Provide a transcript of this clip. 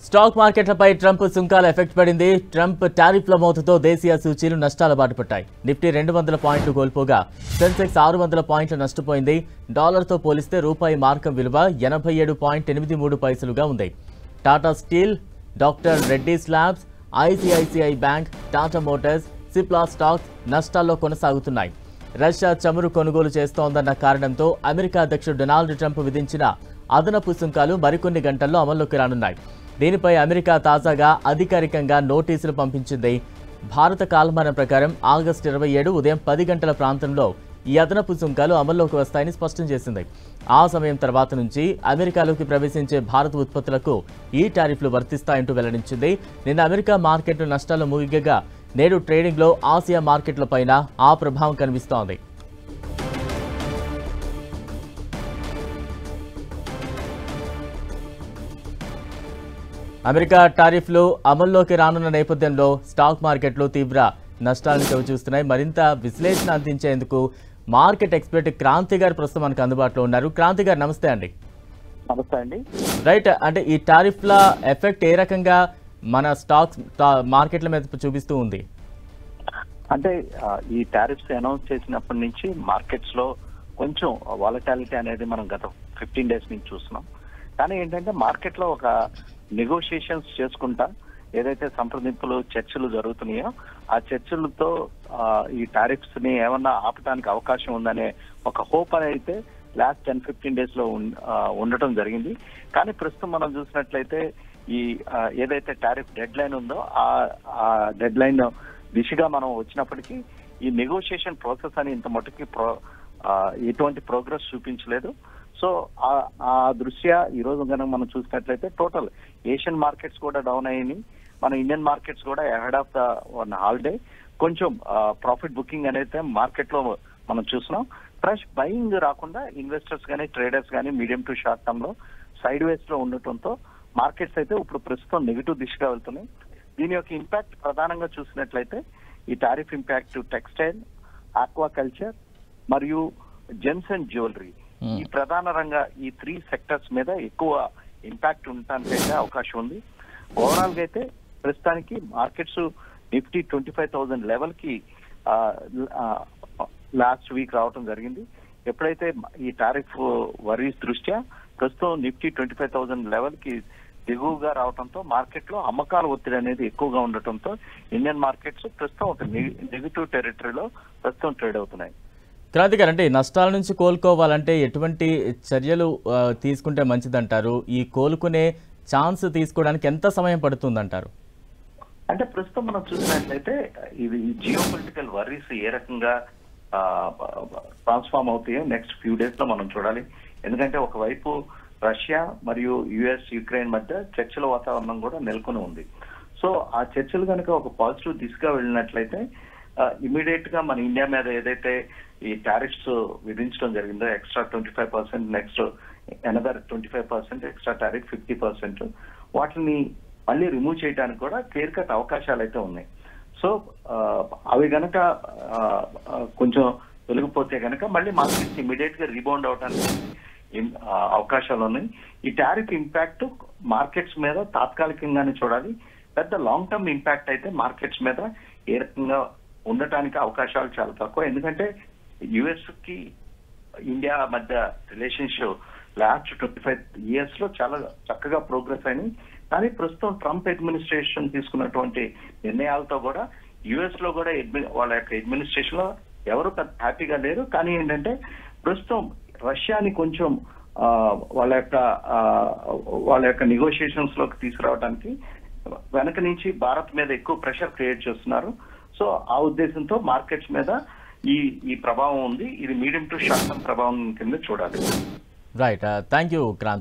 Stock మార్కెట్లపై Trump సుంకాల effect పడింది. ట్రంప్ టారిఫ్ల మోతతో దేశీయ సూచీలు నష్టాల బాట పట్టాయి. నిఫ్టీ 200 పాయింట్లు కోల్పోగా సెన్సెక్స్ 600 పాయింట్లు నష్టపోయింది. డాలర్తో పోలిస్తే రూపాయి మార్కం విలువ 87.83 ఉంది. Tata steel, doctor Reddy's labs, ICICI bank, Tata motors, Cipla stocks నష్టాల్లో కొనసాగుతున్నాయి. రష్యా చమురు కొనుగోలు చేస్తోందన్న కారణంతో అమెరికా అధ్యక్షుడు డొనాల్డ్ ట్రంప్ విధించిన అదనపు సుంకాలు మరికొన్ని గంటల్లో అమల్లోకి రానున్నాయి. దీనిపై అమెరికా తాజాగా అధికారికంగా నోటీసులు పంపించింది. భారత కాలమానం ప్రకారం ఆగస్టు 27 ఉదయం 10 గంటల ప్రాంతంలో ఈ అదనపు సుంకాలు అమల్లోకి వస్తాయని స్పష్టం చేసింది. ఆ సమయం తర్వాత నుంచి అమెరికాలోకి ప్రవేశించే భారత ఉత్పత్తులకు ఈ టారిఫ్లు వర్తిస్తాయంటూ వెల్లడించింది. నిన్న అమెరికా మార్కెట్ నష్టాలు ముగియగా నేడు ట్రేడింగ్లో ఆసియా మార్కెట్లపైన ఆ ప్రభావం కనిపిస్తోంది. అమెరికా టారిఫ్లు అమల్లోకి రానున్న నేపథ్యంలో స్టాక్ మార్కెట్లు తీవ్ర నష్టాలను చవిచూస్తున్నాయి. మరింత విశ్లేషణ అందించేందుకు మార్కెట్ ఎక్స్పర్ట్ క్రాంతి గారు ప్రస్తుతం మనకు అందుబాటులో ఉన్నారు. క్రాంతి గారు నమస్తే అండి. నమస్తే అండి. రైట్, అంటే ఈ టారిఫ్ల ఎఫెక్ట్ ఏ రకంగా మన స్టాక్స్ మార్కెట్ల మీద చూపిస్తూ ఉంది? అంటే ఈ టారిఫ్స్ అనౌన్స్ చేసినప్పటి నుంచి మార్కెట్స్ లో కొంచెం వాలటాలిటీ అనేది మనం గత 15 డేస్ నుంచి చూస్తున్నాం. కానీ ఏంటంటే మార్కెట్ లో ఒక నెగోషియేషన్స్ చేసుకుంటా ఏదైతే సంప్రదింపులు చర్చలు జరుగుతున్నాయో ఆ చర్చలతో ఈ టారిఫ్స్ ని ఏమన్నా ఆపడానికి అవకాశం ఉందనే ఒక హోప్ అనేది లాస్ట్ 10-15 డేస్ లో ఉండటం జరిగింది. కానీ ప్రస్తుతం మనం చూసినట్లయితే ఈ ఏదైతే టారిఫ్ డెడ్ లైన్ ఉందో ఆ డెడ్ లైన్ దిశగా మనం వచ్చినప్పటికీ ఈ నెగోషియేషన్ ప్రాసెస్ అని ఇంత మటుకి ఎటువంటి ప్రోగ్రెస్ చూపించలేదు. సో ఆ దృష్ట్యా ఈ రోజు కనుక మనం చూసినట్లయితే టోటల్ ఏషియన్ మార్కెట్స్ కూడా డౌన్ అయ్యాయి. మన ఇండియన్ మార్కెట్స్ కూడా ahead of the one holiday కొంచెం ప్రాఫిట్ బుకింగ్ అనేది మార్కెట్ లో మనం చూస్తున్నాం. ఫ్రెష్ బయింగ్ రాకుండా ఇన్వెస్టర్స్ కానీ ట్రేడర్స్ కానీ మీడియం టు షార్ట్ టర్మ్ లో సైడ్ వేస్ లో ఉండటంతో మార్కెట్స్ అయితే ఇప్పుడు ప్రస్తుతం నెగిటివ్ దిశగా వెళ్తున్నాయి. దీని యొక్క ఇంపాక్ట్ ప్రధానంగా చూసినట్లయితే ఈ టారిఫ్ ఇంపాక్ట్ టెక్స్టైల్, ఆక్వాకల్చర్ మరియు జెమ్స్ అండ్ జ్యువెలరీ ఈ ప్రధాన రంగ ఈ 3 సెక్టర్స్ మీద ఎక్కువ ఇంపాక్ట్ ఉండటానికి అవకాశం ఉంది. ఓవరాల్ గా అయితే ప్రస్తుతానికి మార్కెట్స్ నిఫ్టీ 25,000 లెవెల్ కి లాస్ట్ వీక్ రావడం జరిగింది. ఎప్పుడైతే ఈ టారిఫ్ వరీస్ దృష్ట్యా ప్రస్తుతం నిఫ్టీ 25,000 లెవెల్ కి దిగువగా రావడంతో మార్కెట్ లో అమ్మకాల ఒత్తిడి అనేది ఎక్కువగా ఉండటంతో ఇండియన్ మార్కెట్స్ ప్రస్తుతం ఒక నెగిటివ్ టెరిటరీలో ప్రస్తుతం ట్రేడ్ అవుతున్నాయి. క్రాంతి గారు, అంటే నష్టాల నుంచి కోలుకోవాలంటే ఎటువంటి చర్యలు తీసుకుంటే మంచిదంటారు? ఈ కోలుకునే ఛాన్స్ తీసుకోవడానికి ఎంత సమయం పడుతుందంటారు? అంటే ప్రస్తుతం మనం చూసినట్లయితే ఇది జియో పొలిటికల్ వర్రీస్ ఏ రకంగా ట్రాన్స్ఫార్మ్ అవుతాయో నెక్స్ట్ ఫ్యూ డేస్ లో మనం చూడాలి. ఎందుకంటే ఒకవైపు రష్యా మరియు యుఎస్ యుక్రెయిన్ మధ్య చర్చల వాతావరణం కూడా నెలకొని ఉంది. సో ఆ చర్చలు కనుక ఒక పాజిటివ్ దిశగా వెళ్ళినట్లయితే ఇమీడియట్ గా మన ఇండియా మీద ఏదైతే ఈ టారిఫ్స్ విధించడం జరిగిందో extra 25%, next another 25% extra tariff 50%, వాటిని మళ్ళీ రిమూవ్ చేయడానికి కూడా క్లియర్ కట్ అవకాశాలు అయితే ఉన్నాయి. సో అవి గనక కొంచెం వెలిగిపోతే గనక మళ్ళీ మార్కెట్స్ ఇమీడియట్ గా రీబౌండ్ అవడానికి అవకాశాలు ఉన్నాయి. ఈ టారిఫ్ ఇంపాక్ట్ మార్కెట్స్ మీద తాత్కాలికంగానే చూడాలి. పెద్ద లాంగ్ టర్మ్ ఇంపాక్ట్ అయితే మార్కెట్స్ మీద ఏ రకంగా ఉండటానికి అవకాశాలు చాలా తక్కువ. ఎందుకంటే యుఎస్ కి ఇండియా మధ్య రిలేషన్షిప్ లాస్ట్ 25 years లో చాలా చక్కగా ప్రోగ్రెస్ అయినాయి. కానీ ప్రస్తుతం ట్రంప్ అడ్మినిస్ట్రేషన్ తీసుకున్నటువంటి నిర్ణయాలతో కూడా యుఎస్ లో కూడా వాళ్ళ యొక్క అడ్మినిస్ట్రేషన్ లో ఎవరు హ్యాపీగా లేరు. కానీ ఏంటంటే ప్రస్తుతం రష్యాని కొంచెం వాళ్ళ యొక్క నెగోషియేషన్స్ లోకి తీసుకురావడానికి వెనక నుంచి భారత్ మీద ఎక్కువ ప్రెషర్ క్రియేట్ చేస్తున్నారు. సో ఆ ఉద్దేశంతో మార్కెట్స్ మీద ఈ ప్రభావం ఉంది. ఇది మీడియం టు షార్ట్ టర్మ్ ప్రభావం కింద చూడాలి. Right, thank you Kranti.